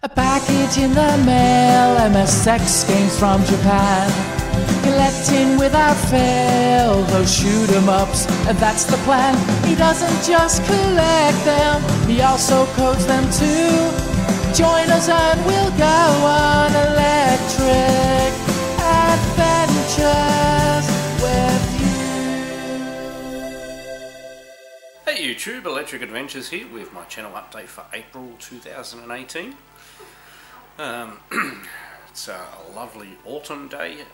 A package in the mail, MSX games from Japan. Collecting without fail, those shoot 'em ups, and that's the plan. He doesn't just collect them, he also codes them too. Join us and we'll go on electric adventures with you. Hey YouTube, Electric Adventures here with my channel update for April 2018. It's a lovely autumn day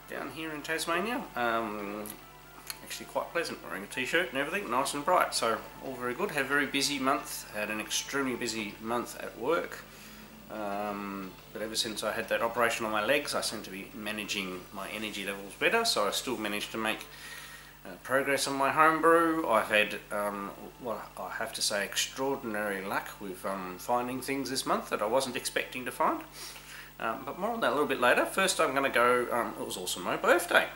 down here in Tasmania. Actually quite pleasant, wearing a t-shirt and everything, nice and bright, so all very good. Had a very busy month, had an extremely busy month at work, but ever since I had that operation on my legs I seem to be managing my energy levels better, so I still managed to make progress on my homebrew. I've had, well, I have to say, extraordinary luck with finding things this month that I wasn't expecting to find. But more on that a little bit later. First I'm going to go, it was also my birthday,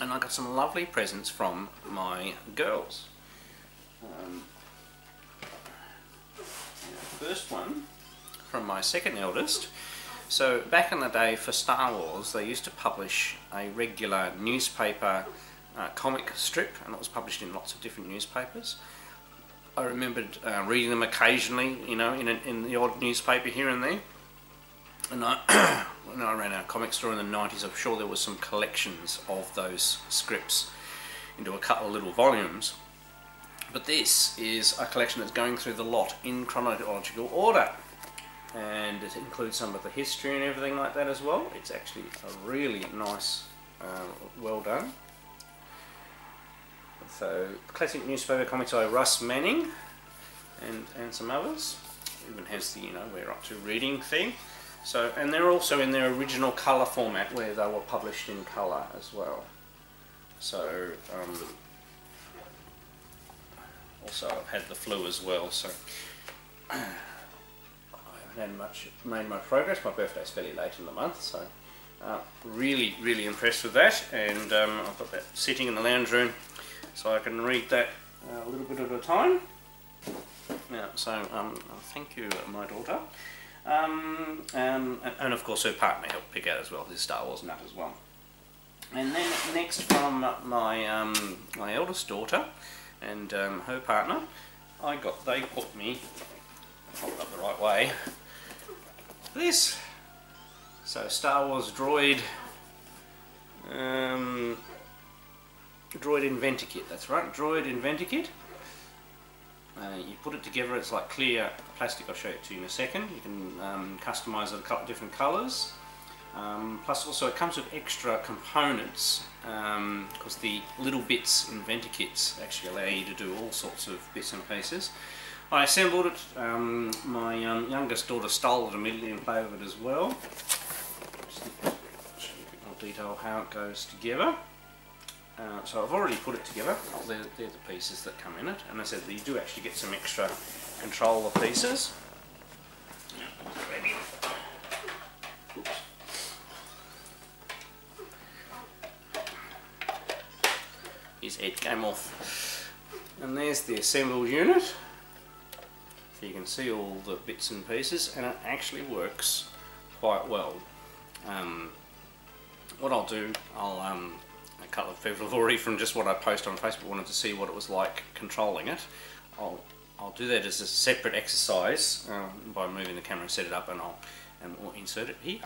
and I got some lovely presents from my girls. First one from my second eldest. So back in the day for Star Wars they used to publish a regular newspaper comic strip, and it was published in lots of different newspapers. I remembered reading them occasionally, you know, in the odd newspaper here and there. And when I ran a comic store in the 90s, I'm sure there was some collections of those scripts into a couple of little volumes. But this is a collection that's going through the lot in chronological order, and it includes some of the history and everything like that as well. It's actually a really nice, well done. So, classic newspaper comics by Russ Manning and some others. Even has the, you know, we're up to reading thing. So, and they're also in their original colour format where they were published in colour as well. So, also I've had the flu as well, so I haven't made much progress. My birthday's fairly late in the month, so really impressed with that, and I've got that sitting in the lounge room so I can read that a little bit at a time. Now, so thank you, my daughter. And of course her partner helped pick out as well, his Star Wars nut as well. And then next from my my eldest daughter and her partner, they put me, hold it up the right way, this. So Star Wars Droid Droid Inventor Kit, that's right, Droid Inventor Kit. You put it together, it's like clear plastic, I'll show it to you in a second. You can customise it a couple of different colours. Plus also it comes with extra components, because the little bits Inventor Kits actually allow you to do all sorts of bits and pieces. I assembled it, my youngest daughter stole it immediately and played with it as well. Just show you a bit more detail how it goes together. So I've already put it together. They're the pieces that come in it, and I said that you do actually get some extra controller pieces. Ready. Oops. His head came off. And there's the assembled unit. So you can see all the bits and pieces, and it actually works quite well. What I'll do, a couple of people have already, from just what I post on Facebook, wanted to see what it was like controlling it. I'll do that as a separate exercise by moving the camera and set it up, and we'll insert it here.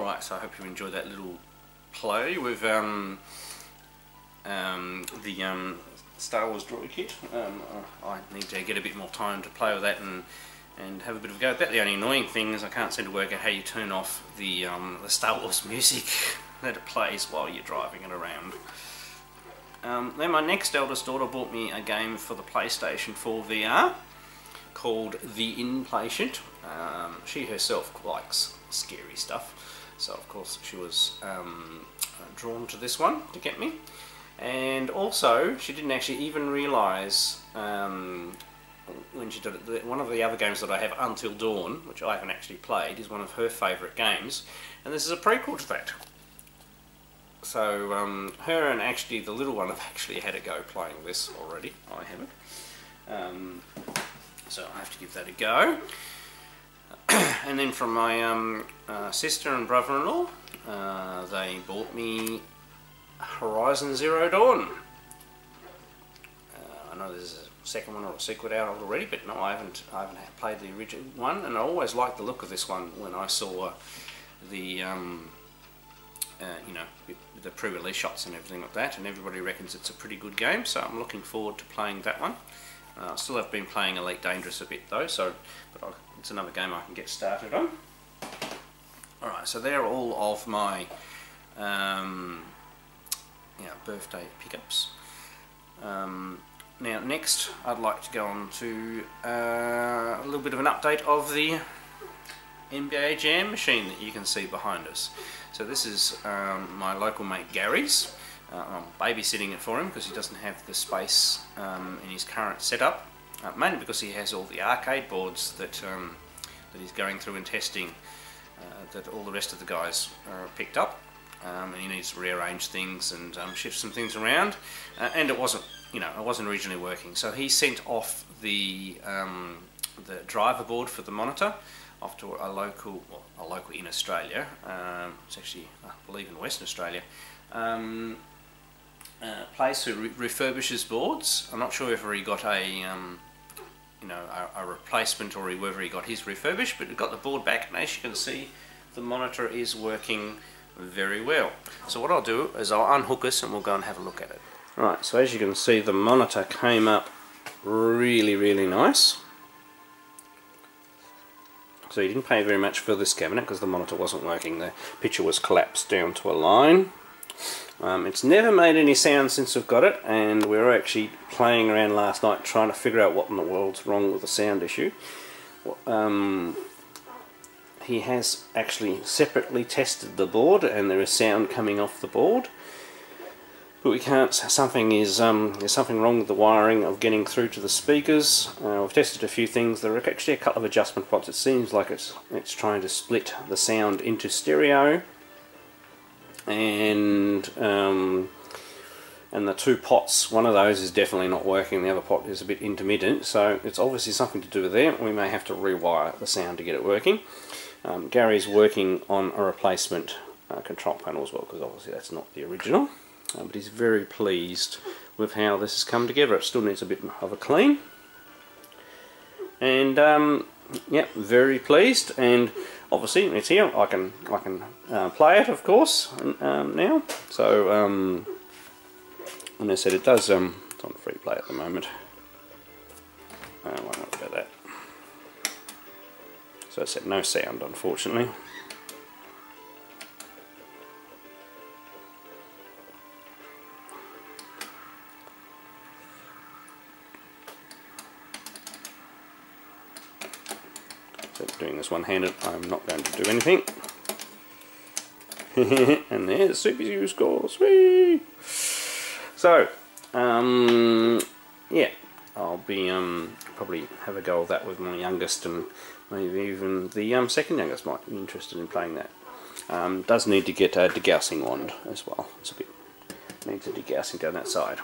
Alright, so I hope you enjoyed that little play with the Star Wars droid kit. I need to get a bit more time to play with that and have a bit of a go. About the only annoying thing is I can't seem to work out how you turn off the Star Wars music that it plays while you're driving it around. Then my next eldest daughter bought me a game for the PlayStation 4 VR called The Inpatient. She herself likes scary stuff, so of course she was drawn to this one to get me. And also, she didn't actually even realise when she did it, one of the other games that I have, Until Dawn, which I haven't actually played, is one of her favourite games, and this is a prequel to that. So her and actually the little one have actually had a go playing this already. I haven't. So I have to give that a go. And then from my sister and brother-in-law, they bought me Horizon Zero Dawn. I know there's a second one or a sequel out already, but no, I haven't played the original one, and I always liked the look of this one when I saw the you know, with the pre-release shots and everything like that, and everybody reckons it's a pretty good game, so I'm looking forward to playing that one. I still have been playing Elite Dangerous a bit though, so it's another game I can get started on. Alright, so they're all of my birthday pickups. Now next I'd like to go on to a little bit of an update of the NBA Jam machine that you can see behind us. So this is my local mate Gary's. I'm babysitting it for him because he doesn't have the space in his current setup, mainly because he has all the arcade boards that he's going through and testing that all the rest of the guys picked up, and he needs to rearrange things and shift some things around, and it wasn't originally working, so he sent off the driver board for the monitor off to a local in Australia. It's actually, I believe, in Western Australia. Place who refurbishes boards. I'm not sure whether he got a replacement or whether he got his refurbished, but he got the board back, and as you can see, the monitor is working very well. So what I'll do is I'll unhook this and we'll go and have a look at it. Right, so as you can see, the monitor came up really nice. So you didn't pay very much for this cabinet because the monitor wasn't working. The picture was collapsed down to a line. It's never made any sound since we've got it, and we were actually playing around last night trying to figure out what in the world's wrong with the sound issue. He has actually separately tested the board, and there is sound coming off the board, but we can't. There's something wrong with the wiring of getting through to the speakers. We've tested a few things. There are actually a couple of adjustment pots. It seems like it's trying to split the sound into stereo, and the two pots, one of those is definitely not working, the other pot is a bit intermittent, so it's obviously something to do with there. We may have to rewire the sound to get it working. Gary's working on a replacement control panel as well, because obviously that's not the original, but he's very pleased with how this has come together. It still needs a bit of a clean, and yeah, very pleased. And obviously it's here. I can play it, of course, now. So and I said it does. It's on free play at the moment. I won't worry about that. So I said no sound, unfortunately. So doing this one-handed, I'm not going to do anything. And there's Super U score, sweet! So, yeah, I'll be probably have a go of that with my youngest, and maybe even the second youngest might be interested in playing that. Does need to get a degaussing wand as well. It's a bit needs a degaussing down that side.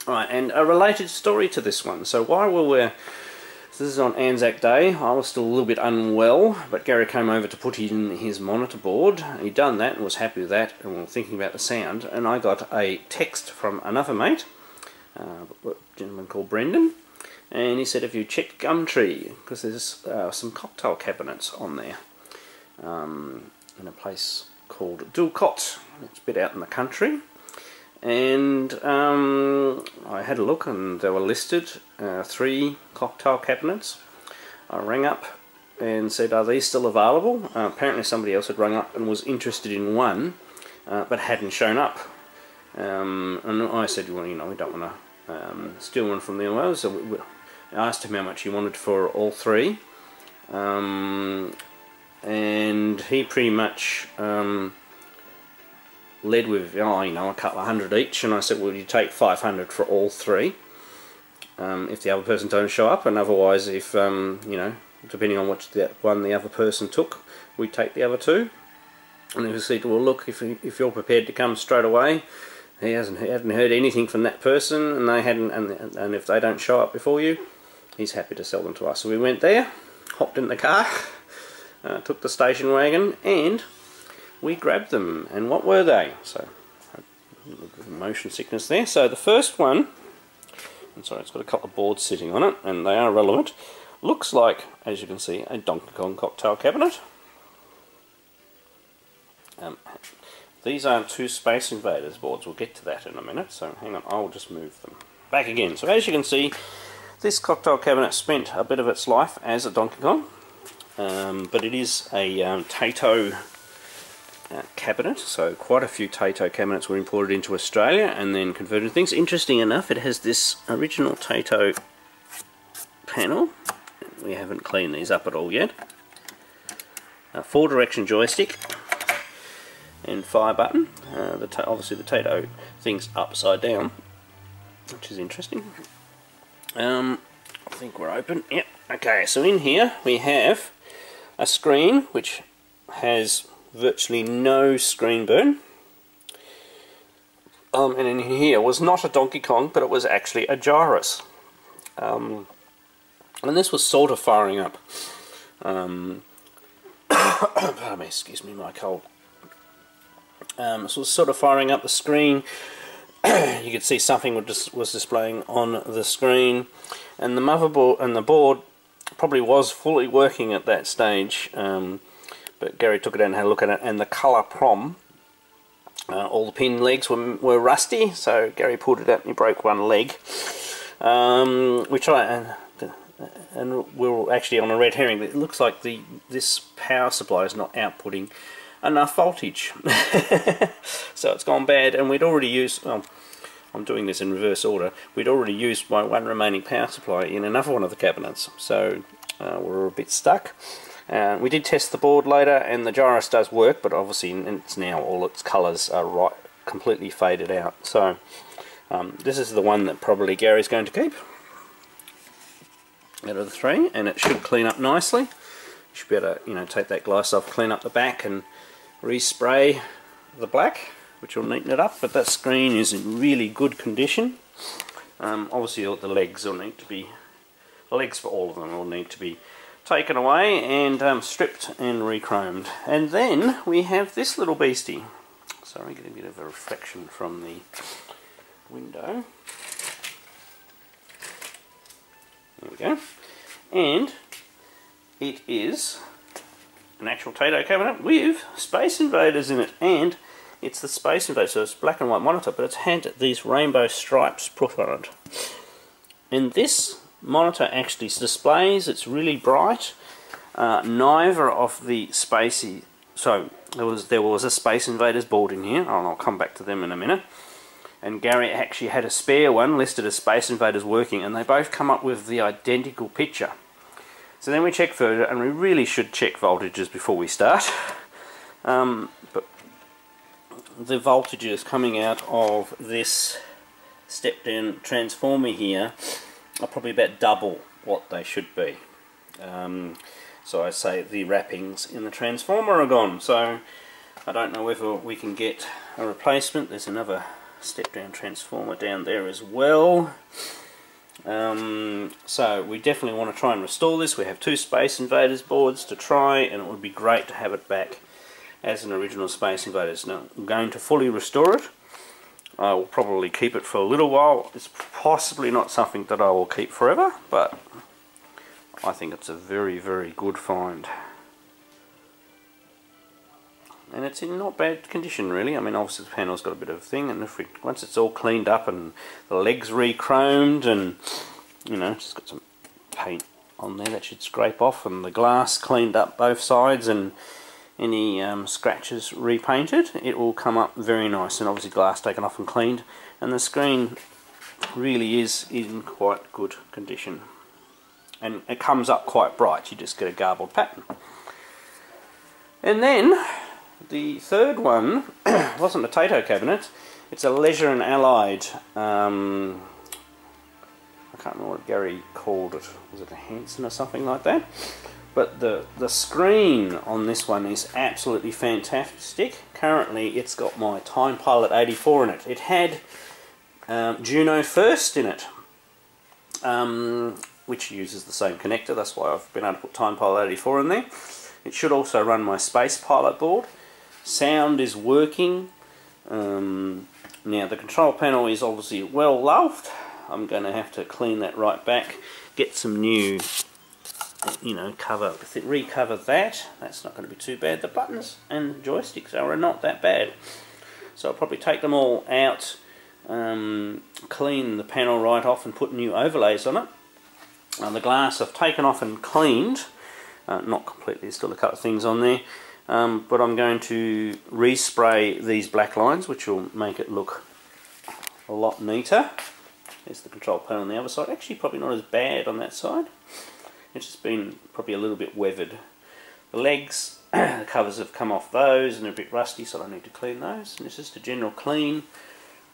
Alright, and a related story to this one. So while we were, this is on Anzac Day, I was still a little bit unwell, but Gary came over to put in his monitor board. He'd done that and was happy with that, and we were thinking about the sound, and I got a text from another mate, a gentleman called Brendan, and he said, "Have you checked Gumtree? Because there's some cocktail cabinets on there." in a place called Dulcott. It's a bit out in the country, and I had a look and they were listed 3 cocktail cabinets. I rang up and said, are these still available? Apparently somebody else had rung up and was interested in one, but hadn't shown up. And I said, well, you know, we don't want to steal one from the other. So I asked him how much he wanted for all 3. And he pretty much led with, oh, you know, a couple of hundred each, and I said, well, you take 500 for all 3 if the other person don't show up, and otherwise if you know, depending on which one the other person took, we take the other 2. And he said, well, look, if you're prepared to come straight away, he hadn't heard anything from that person, and they hadn't, and if they don't show up before you, he's happy to sell them to us. So we went there, hopped in the car, took the station wagon, and we grabbed them. And what were they? So, motion sickness there. So the first one, I'm sorry, it's got a couple of boards sitting on it, and they are relevant. Looks like, as you can see, a Donkey Kong cocktail cabinet. These are 2 Space Invaders boards. We'll get to that in a minute, so hang on, I'll just move them back again. So as you can see, this cocktail cabinet spent a bit of its life as a Donkey Kong, but it is a Taito cabinet, so quite a few Taito cabinets were imported into Australia and then converted things. Interesting enough, it has this original Taito panel. We haven't cleaned these up at all yet. A 4-direction joystick and fire button. Obviously the Taito thing's upside down, which is interesting. I think we're open. Yep. Okay, so in here we have a screen which has virtually no screen burn. And in here was not a Donkey Kong, but it was actually a Gyrus. And this was sort of firing up. Pardon me, excuse me, my cold. So it was sort of firing up the screen. You could see something was displaying on the screen, and the motherboard and the board probably was fully working at that stage. But Gary took it out and had a look at it, and the colour prom, all the pin legs were rusty, so Gary pulled it out and he broke one leg. And we're actually on a red herring. It looks like this power supply is not outputting enough voltage. So it's gone bad, and we'd already used, well, I'm doing this in reverse order, we'd already used my one remaining power supply in another one of the cabinets, so we're a bit stuck. We did test the board later, and the Gyrus does work, but obviously it's now all its colours are completely faded out. So this is the one that probably Gary's going to keep out of the 3, and it should clean up nicely. You should be able to, you know, take that glass off, clean up the back, and respray the black, which will neaten it up. But that screen is in really good condition. Obviously, all the legs will need to be, the legs for all of them will need to be taken away and stripped and re-chromed. And then we have this little beastie. Sorry, getting a bit of a reflection from the window. There we go. And it is an actual Taito cabinet with Space Invaders in it, and it's the Space Invaders, so it's black and white monitor, but it's had these rainbow stripes put on it. And this monitor actually displays, it's really bright. Neither of the Spacey, so there was a Space Invaders board in here, and I'll come back to them in a minute. And Gary actually had a spare one listed as Space Invaders working, and they both come up with the identical picture. So then we check further, and we really should check voltages before we start. But the voltages coming out of this step-down transformer here are probably about double what they should be. So I say the wrappings in the transformer are gone, so I don't know whether we can get a replacement. There's another step-down transformer down there as well. So we definitely want to try and restore this. We have 2 Space Invaders boards to try, and it would be great to have it back as an original Space Invaders. Now, I'm going to fully restore it. I will probably keep it for a little while. It's possibly not something that I will keep forever, but I think it's a very, very good find. and it's in not bad condition really. I mean, obviously the panel's got a bit of a thing, and once it's all cleaned up and the legs re-chromed, and you know, just got some paint on there that should scrape off, and the glass cleaned up both sides, and any scratches repainted, it will come up very nice. And obviously glass taken off and cleaned, and the screen really is in quite good condition, and it comes up quite bright. You just get a garbled pattern. And then the third one wasn't a Taito cabinet, it's a Leisure and Allied, I can't remember what Gary called it, was it a Hanson or something like that? But the screen on this one is absolutely fantastic. Currently it's got my Time Pilot 84 in it. It had Juno First in it, which uses the same connector. That's why I've been able to put Time Pilot 84 in there. It should also run my Space Pilot board. Sound is working. Now the control panel is obviously well loved. I'm going to have to clean that right back, get some new, you know, recover that. That's not going to be too bad. The buttons and the joysticks are not that bad, so I'll probably take them all out, clean the panel right off, and put new overlays on it. The glass I've taken off and cleaned, not completely, there's still a couple of things on there, but I'm going to respray these black lines, which will make it look a lot neater. There's the control panel on the other side. Actually probably not as bad on that side. It's just been probably a little bit weathered. The legs, the covers have come off those and they're a bit rusty, so I need to clean those. And it's just a general clean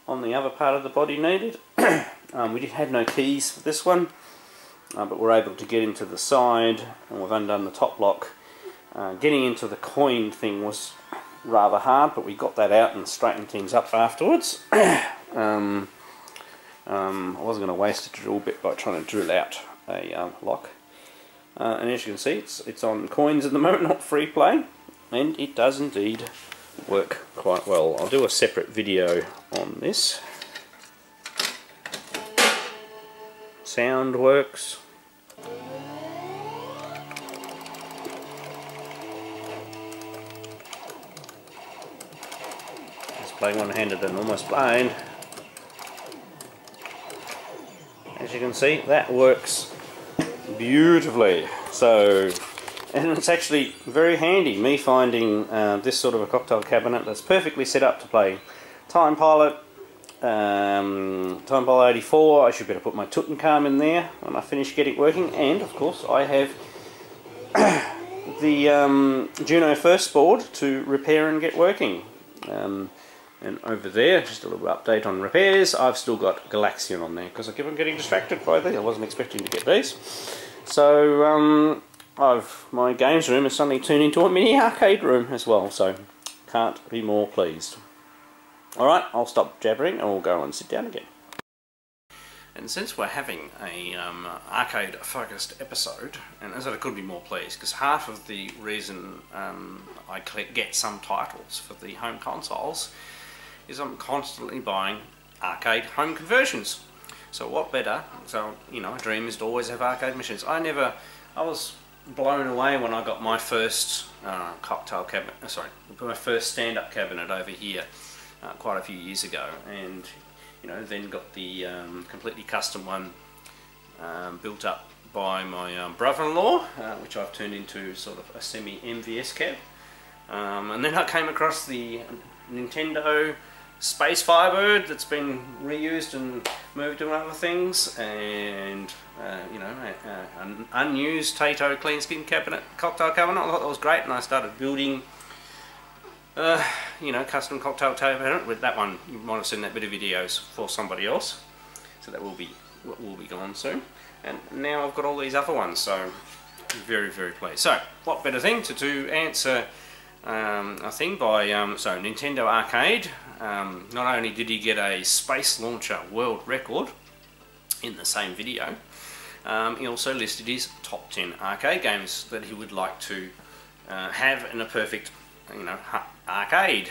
on the other part of the body needed. We did have no keys for this one, but we're able to get into the side, and we've undone the top lock. Getting into the coin thing was rather hard, but we got that out and straightened things up afterwards. I wasn't going to waste a drill bit by trying to drill out a lock. And as you can see, it's on coins at the moment, not free play, and it does indeed work quite well. I'll do a separate video on this. Sound works. Just playing one-handed and almost blind. As you can see, that works beautifully. So, and it's actually very handy, me finding this sort of a cocktail cabinet that's perfectly set up to play Time Pilot, Time Pilot 84. I should better put my Tutankhamun in there when I finish getting it working, and of course I have the Juno First board to repair and get working. And over there, just a little update on repairs, I've still got Galaxian on there because I keep on getting distracted by these. I wasn't expecting to get these. So my games room has suddenly turned into a mini arcade room as well, so can't be more pleased. Alright, I'll stop jabbering and we'll go and sit down again. And since we're having a arcade focused episode, and as I couldn't be more pleased, because half of the reason I get some titles for the home consoles is I'm constantly buying arcade home conversions. So what better? So, you know, a dream is to always have arcade machines. I was blown away when I got my first cocktail cabinet, my first stand-up cabinet over here quite a few years ago, and you know, then got the completely custom one built up by my brother-in-law, which I've turned into sort of a semi-MVS cab. And then I came across the Nintendo Space Firebird that's been reused and moved to other things, and you know, an unused Taito clean skin cabinet, cocktail cabinet. I thought that was great, and I started building you know, custom cocktail cabinet with that one. You might have seen that bit of videos for somebody else, so that will be gone soon. And now I've got all these other ones, so very, very pleased. So what better thing to answer a thing by so Nintendo Arcade. Not only did he get a Space Launcher world record in the same video, he also listed his top 10 arcade games that he would like to have in a perfect, you know, arcade.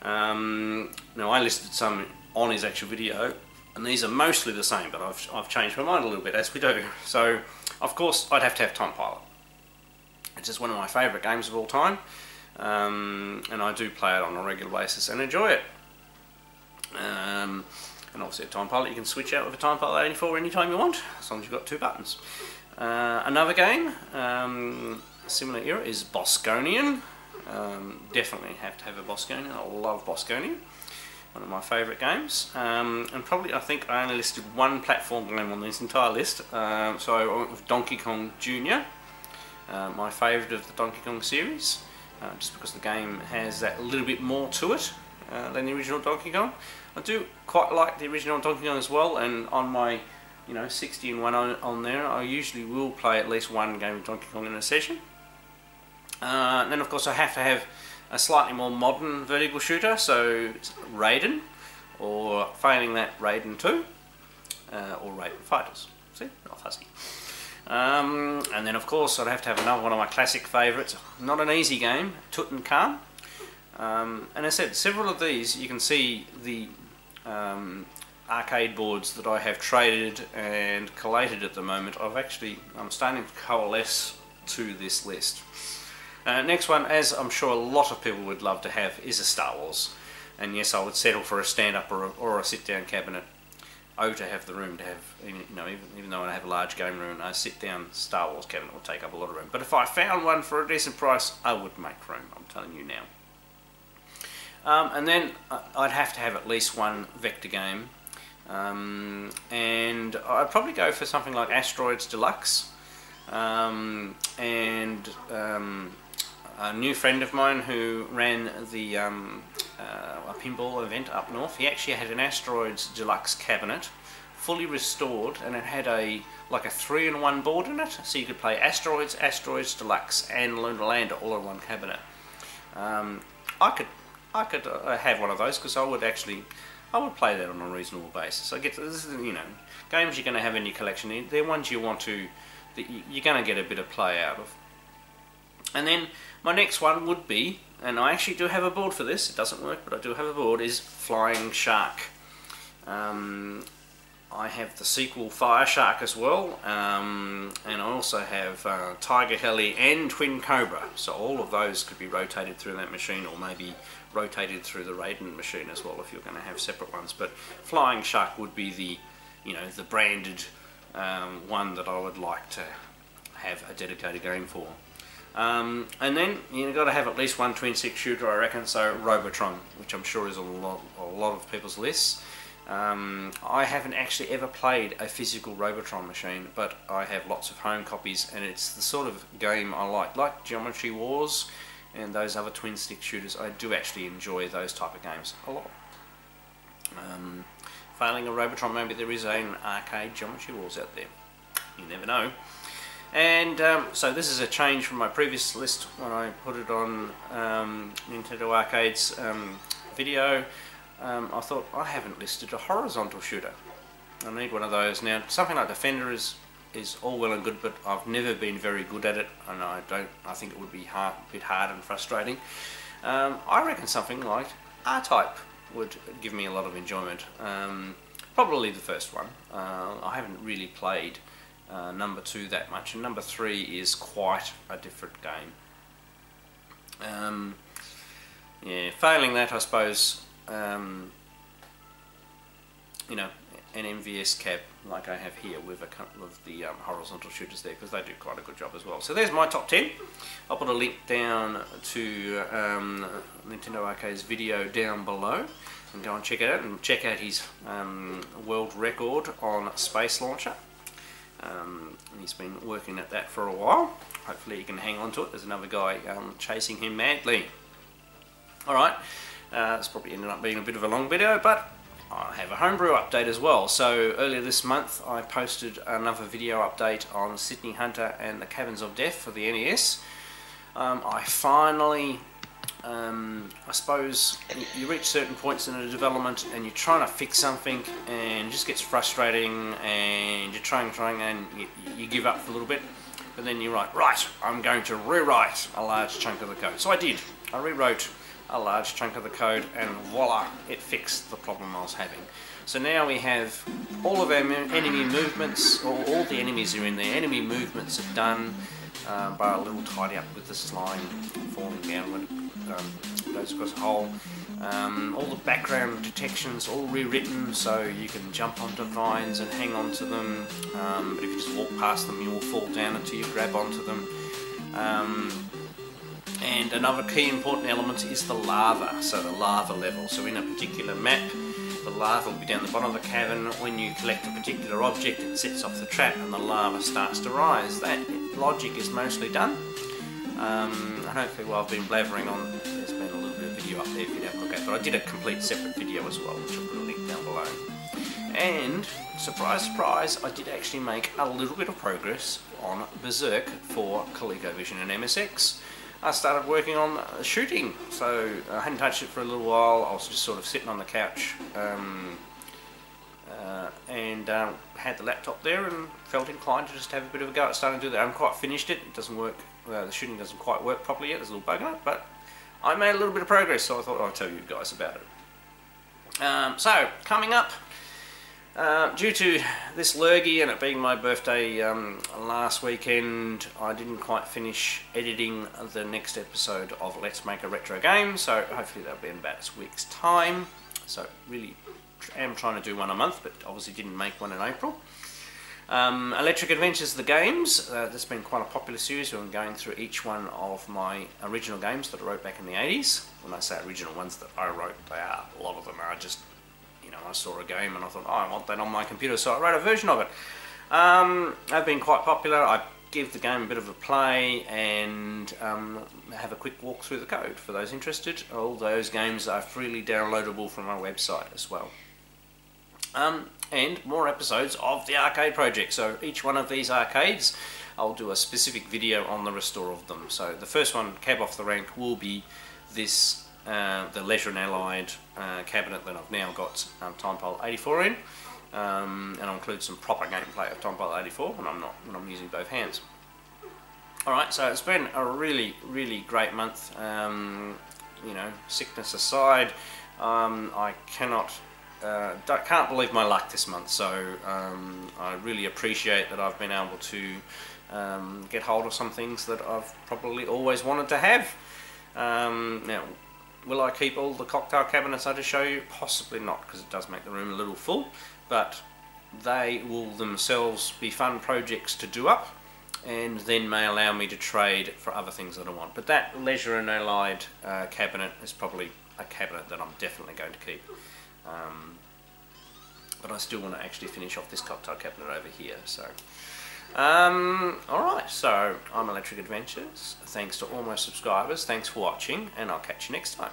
Now I listed some on his actual video, and these are mostly the same, but I've changed my mind a little bit as we do. So of course I'd have to have Time Pilot. It's just one of my favourite games of all time. and I do play it on a regular basis and enjoy it. And obviously a Time Pilot you can switch out with a Time Pilot 84 anytime you want, as long as you've got 2 buttons. Another game, similar era, is Bosconian. Definitely have to have a Bosconian. I love Bosconian. One of my favourite games. And probably, I think I only listed one platform game on this entire list. So I went with Donkey Kong Jr., my favourite of the Donkey Kong series, just because the game has that little bit more to it than the original Donkey Kong. I do quite like the original Donkey Kong as well, and on my 60 and 1 on there, I usually will play at least one game of Donkey Kong in a session. And then of course I have to have a slightly more modern vertical shooter, so Raiden, or failing that, Raiden 2, or Raiden Fighters. See, not fussy. And then of course I'd have to have another one of my classic favourites, not an easy game, Tutankhamun. And as I said, several of these, you can see the arcade boards that I have traded and collated at the moment. I'm starting to coalesce to this list. Next one, as I'm sure a lot of people would love to have, is a Star Wars. And yes, I would settle for a stand-up or a sit-down cabinet. To have the room to have, even though I have a large game room, a sit-down Star Wars cabinet will take up a lot of room. But if I found one for a decent price, I would make room, I'm telling you now. And then I'd have to have at least one vector game. And I'd probably go for something like Asteroids Deluxe. A new friend of mine who ran the a pinball event up north, he actually had an Asteroids Deluxe cabinet, fully restored, and it had like a 3-in-1 board in it, so you could play Asteroids, Asteroids Deluxe, and Lunar Lander all in one cabinet. I could have one of those, because I would play that on a reasonable basis. This is, games you're going to have in your collection. They're ones you're going to get a bit of play out of. And then my next one would be, and I actually do have a board for this, it doesn't work, but I do have a board, is Flying Shark. I have the sequel Fire Shark as well, and I also have Tiger Heli and Twin Cobra, so all of those could be rotated through that machine, or maybe rotated through the Raiden machine as well if you're going to have separate ones. But Flying Shark would be the branded one that I would like to have a dedicated game for. And then you've got to have at least one twin-stick shooter, I reckon, so Robotron, which I'm sure is on a lot of people's lists. I haven't actually ever played a physical Robotron machine, but I have lots of home copies, and it's the sort of game I like Geometry Wars and those other twin-stick shooters. I do actually enjoy those type of games a lot. Failing a Robotron, maybe there is an arcade Geometry Wars out there. You never know. And so this is a change from my previous list when I put it on Nintendo Arcade's video. I thought, I haven't listed a horizontal shooter. I need one of those. Now, something like Defender is all well and good, but I've never been very good at it, and I think it would be a bit hard and frustrating. I reckon something like R-Type would give me a lot of enjoyment. Probably the first one. I haven't really played number 2 that much, and number 3 is quite a different game. Yeah, failing that, I suppose, an MVS cab like I have here with a couple of the horizontal shooters there, because they do quite a good job as well. So there's my top 10. I'll put a link down to Nintendo Arcade's video down below, and go and check it out, and check out his world record on Space Launcher. He's been working at that for a while. Hopefully he can hang on to it. There's another guy chasing him madly. Alright, it's probably ended up being a bit of a long video, but I have a homebrew update as well. So earlier this month I posted another video update on Sydney Hunter and the Caverns of Death for the NES. I finally, I suppose, you reach certain points in a development and you're trying to fix something and it just gets frustrating, and you're trying and you give up for a little bit, but then you're like, right, I'm going to rewrite a large chunk of the code. So I did. I rewrote a large chunk of the code, and voila, it fixed the problem I was having. So now we have all of our enemy movements, or all the enemies are in there, enemy movements are done, but a little tidy up with the slime falling downward. goes across the whole. All the background detections all rewritten, so you can jump onto vines and hang onto them, but if you just walk past them you will fall down until you grab onto them. And another key important element is the lava, so the lava level. So in a particular map, the lava will be down the bottom of the cavern. When you collect a particular object, it sets off the trap and the lava starts to rise. That logic is mostly done. And hopefully while I've been blathering on, there's been a little bit of video up there if you have a look at it. But I did a complete separate video as well, which I'll put a link down below. And, surprise, surprise, I did actually make a little bit of progress on Berserk for ColecoVision and MSX. I started working on shooting, so I hadn't touched it for a little while. I was just sort of sitting on the couch and had the laptop there and felt inclined to just have a bit of a go at starting to do that. I haven't quite finished it, it doesn't work, the shooting doesn't quite work properly yet, there's a little bug in it, but I made a little bit of progress, so I thought I'd tell you guys about it. So, coming up, due to this lurgy and it being my birthday last weekend, I didn't quite finish editing the next episode of Let's Make a Retro Game, so hopefully that'll be in about a week's time. So really am trying to do one a month, but obviously didn't make one in April. Electric Adventures, the games, that's been quite a popular series. I'm going through each one of my original games that I wrote back in the 80s. When I say original ones that I wrote, a lot of them are just, you know, I saw a game and I thought, oh, I want that on my computer, so I wrote a version of it. They've been quite popular. I give the game a bit of a play and have a quick walk through the code for those interested. All those games are freely downloadable from my website as well. And more episodes of the arcade project. So each one of these arcades, I'll do a specific video on the restore of them. So the first one, Cab Off the Rank, will be this, the Leisure and Allied cabinet that I've now got Timepole 84 in. And I'll include some proper gameplay of Timepole 84 when I'm using both hands. Alright, so it's been a really, really great month. You know, sickness aside, I can't believe my luck this month, so I really appreciate that I've been able to get hold of some things that I've probably always wanted to have. Now, will I keep all the cocktail cabinets I just show you? Possibly not, because it does make the room a little full, but they will themselves be fun projects to do up, and then may allow me to trade for other things that I want. But that Leisure and Allied cabinet is probably a cabinet that I'm definitely going to keep. But I still want to actually finish off this cocktail cabinet over here. So, alright, so I'm Electric Adventures. Thanks to all my subscribers, thanks for watching, and I'll catch you next time.